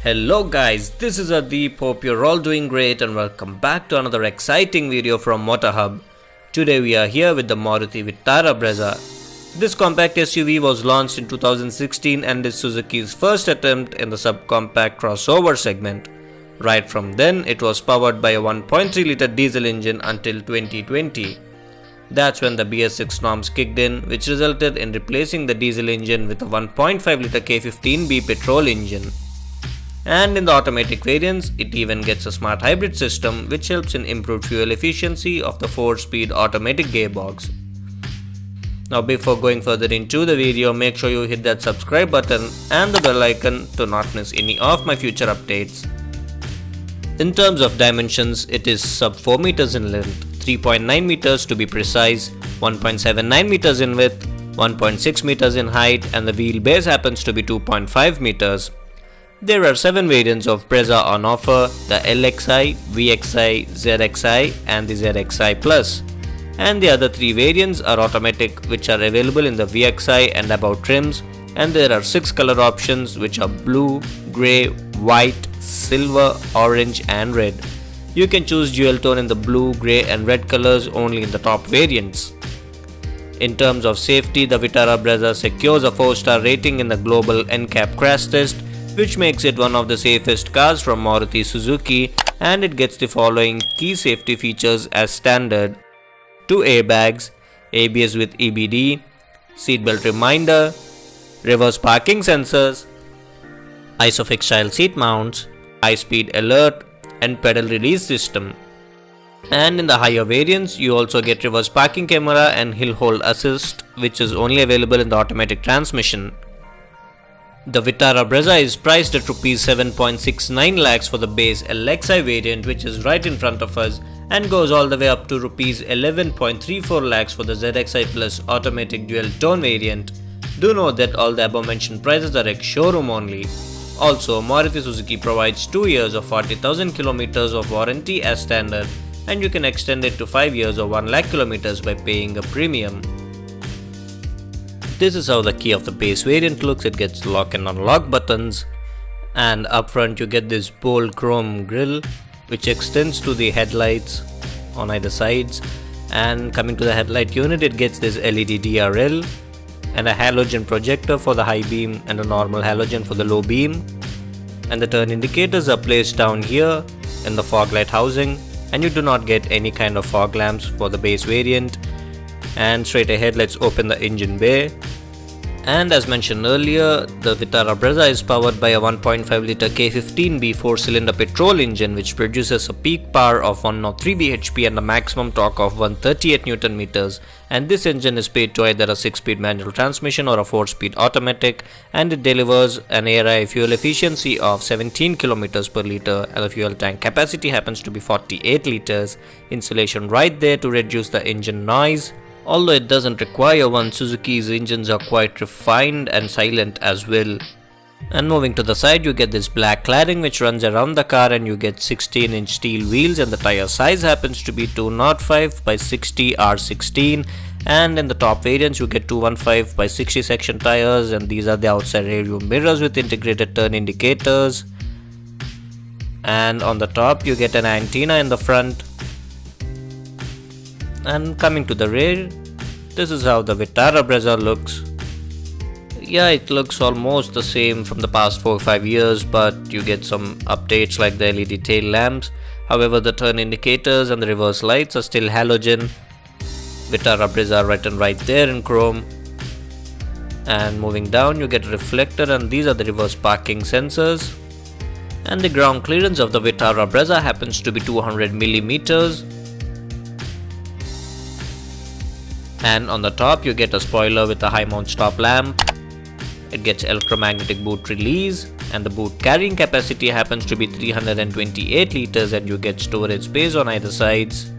Hello guys, this is Adeep. Hope you're all doing great and welcome back to another exciting video from MotorHub. Today we are here with the Maruti Vitara Brezza. This compact SUV was launched in 2016 and is Suzuki's first attempt in the subcompact crossover segment. Right from then, it was powered by a 1.3 litre diesel engine until 2020. That's when the BS6 norms kicked in, which resulted in replacing the diesel engine with a 1.5 litre K15B petrol engine. And in the automatic variants, it even gets a smart hybrid system which helps in improved fuel efficiency of the 4-speed automatic gearbox. Now before going further into the video, make sure you hit that subscribe button and the bell icon to not miss any of my future updates. In terms of dimensions, it is sub 4 meters in length, 3.9 meters to be precise, 1.79 meters in width, 1.6 meters in height, and the wheelbase happens to be 2.5 meters. There are 7 variants of Brezza on offer, the LXI, VXI, ZXI and the ZXI Plus. And the other 3 variants are automatic, which are available in the VXI and above trims, and there are 6 color options which are blue, grey, white, silver, orange and red. You can choose dual tone in the blue, grey and red colors only in the top variants. In terms of safety, the Vitara Brezza secures a 4-star rating in the global NCAP crash test, which makes it one of the safest cars from Maruti Suzuki, and it gets the following key safety features as standard: 2 airbags, ABS with EBD, seatbelt reminder, reverse parking sensors, ISOFIX style seat mounts, high speed alert and pedal release system. And in the higher variants, you also get reverse parking camera and hill hold assist, which is only available in the automatic transmission. The Vitara Brezza is priced at Rs 7.69 lakhs for the base LXI variant, which is right in front of us, and goes all the way up to Rs 11.34 lakhs for the ZXI Plus automatic dual tone variant. Do note that all the above mentioned prices are ex-showroom only. Also, Maruti Suzuki provides 2 years of 40,000 kilometers of warranty as standard, and you can extend it to 5 years or 1 lakh kilometers by paying a premium. This is how the key of the base variant looks. It gets lock and unlock buttons, and up front you get this bold chrome grille which extends to the headlights on either sides, and coming to the headlight unit, it gets this LED DRL and a halogen projector for the high beam and a normal halogen for the low beam, and the turn indicators are placed down here in the fog light housing, and you do not get any kind of fog lamps for the base variant. And straight ahead, let's open the engine bay. And as mentioned earlier, the Vitara Brezza is powered by a 1.5 litre K15B 4-cylinder petrol engine, which produces a peak power of 103 bhp and a maximum torque of 138 Nm. And this engine is paired to either a 6-speed manual transmission or a 4-speed automatic, and it delivers an ARI fuel efficiency of 17 km per litre, and the fuel tank capacity happens to be 48 litres. Insulation right there to reduce the engine noise. Although it doesn't require one, Suzuki's engines are quite refined and silent as well. And moving to the side, you get this black cladding which runs around the car, and you get 16-inch steel wheels, and the tire size happens to be 205 by 60 R16, and in the top variants you get 215 by 60 section tires, and these are the outside rear view mirrors with integrated turn indicators. And on the top you get an antenna in the front. And coming to the rear, this is how the Vitara Brezza looks. Yeah, it looks almost the same from the past 4 or 5 years, but you get some updates like the LED tail lamps. However, the turn indicators and the reverse lights are still halogen. Vitara Brezza written right there in chrome. And moving down, you get a reflector, and these are the reverse parking sensors. And the ground clearance of the Vitara Brezza happens to be 200 millimeters. And on the top you get a spoiler with a high mount stop lamp. It gets electromagnetic boot release, and the boot carrying capacity happens to be 328 liters, and you get storage space on either sides.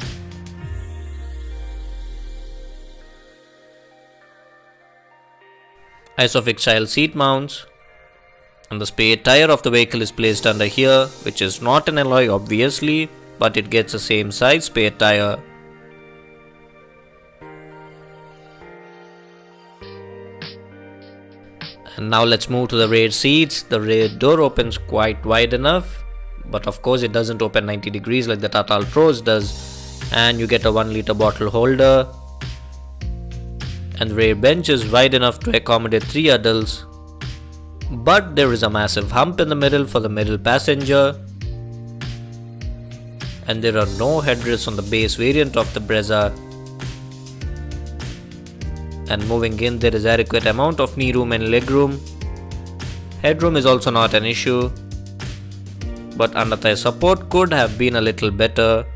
ISOFIX style seat mounts, and the spare tire of the vehicle is placed under here, which is not an alloy obviously, but it gets the same size spare tire. And now let's move to the rear seats. The rear door opens quite wide enough, but of course it doesn't open 90 degrees like the Tata Altroz does. And you get a 1-liter bottle holder. And the rear bench is wide enough to accommodate 3 adults. But there is a massive hump in the middle for the middle passenger. And there are no headrests on the base variant of the Brezza. And moving in, there is adequate amount of knee room and leg room. Headroom is also not an issue, but under thigh support could have been a little better.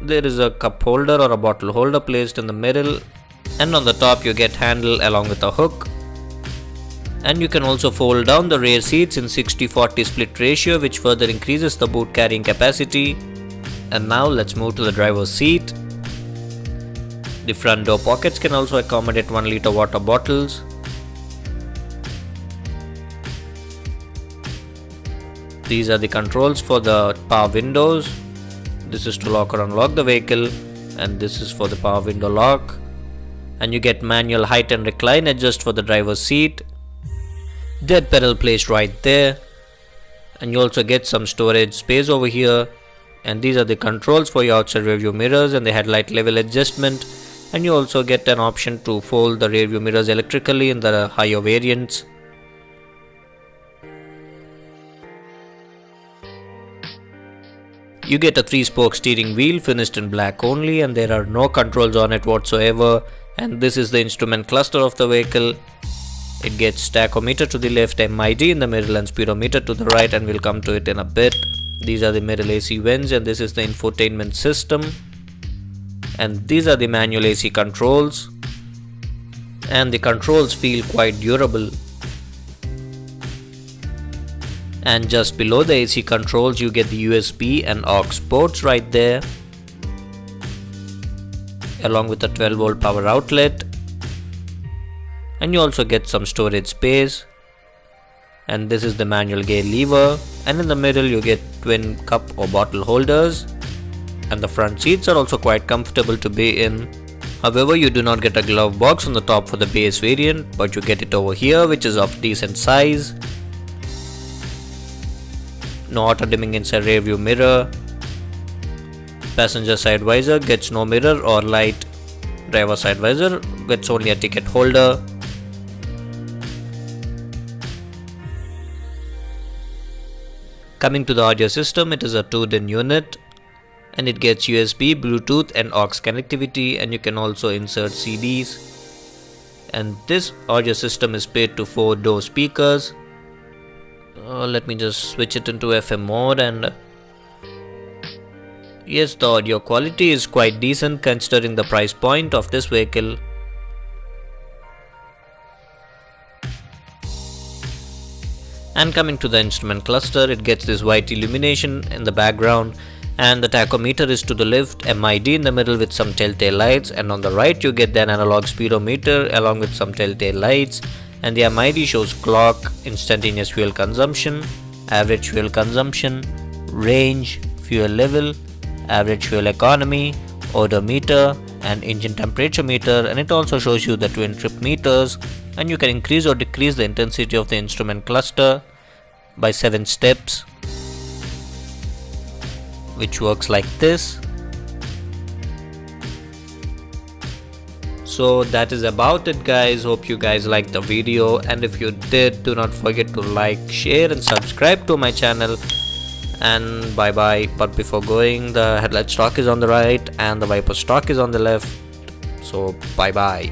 There is a cup holder or a bottle holder placed in the middle, and on the top you get handle along with a hook. And you can also fold down the rear seats in 60-40 split ratio, which further increases the boot carrying capacity. And now let's move to the driver's seat. The front door pockets can also accommodate 1-liter water bottles. These are the controls for the power windows. This is to lock or unlock the vehicle, and this is for the power window lock. And you get manual height and recline adjust for the driver's seat. Dead pedal placed right there. And you also get some storage space over here. And these are the controls for your outside rear view mirrors and the headlight level adjustment. And you also get an option to fold the rear view mirrors electrically in the higher variants. You get a 3-spoke steering wheel finished in black only, and there are no controls on it whatsoever. And this is the instrument cluster of the vehicle. It gets tachometer to the left, MID in the middle, and speedometer to the right, and we'll come to it in a bit. These are the middle AC vents, and this is the infotainment system. And these are the manual AC controls, and the controls feel quite durable. And just below the AC controls you get the USB and aux ports right there, along with a 12-volt power outlet. And you also get some storage space. And this is the manual gear lever, and in the middle you get twin cup or bottle holders. And the front seats are also quite comfortable to be in. However, you do not get a glove box on the top for the base variant, but you get it over here, which is of decent size. No auto dimming inside rear view mirror. Passenger side visor gets no mirror or light. Driver side visor gets only a ticket holder. Coming to the audio system, it is a 2-DIN unit. And it gets USB, Bluetooth and aux connectivity, and you can also insert CDs. And this audio system is paired to 4-door speakers. Let me just switch it into FM mode, and yes, the audio quality is quite decent considering the price point of this vehicle. And coming to the instrument cluster, it gets this white illumination in the background. And the tachometer is to the left, MID in the middle with some telltale lights, and on the right you get the analog speedometer along with some telltale lights. And the MID shows clock, instantaneous fuel consumption, average fuel consumption, range, fuel level, average fuel economy, odometer and engine temperature meter, and it also shows you the twin trip meters. And you can increase or decrease the intensity of the instrument cluster by 7 steps. Which works like this. So that is about it, guys. Hope you guys liked the video, and if you did, do not forget to like, share and subscribe to my channel. And bye bye. But before going, the headlight stock is on the right and the wiper stock is on the left. So bye bye.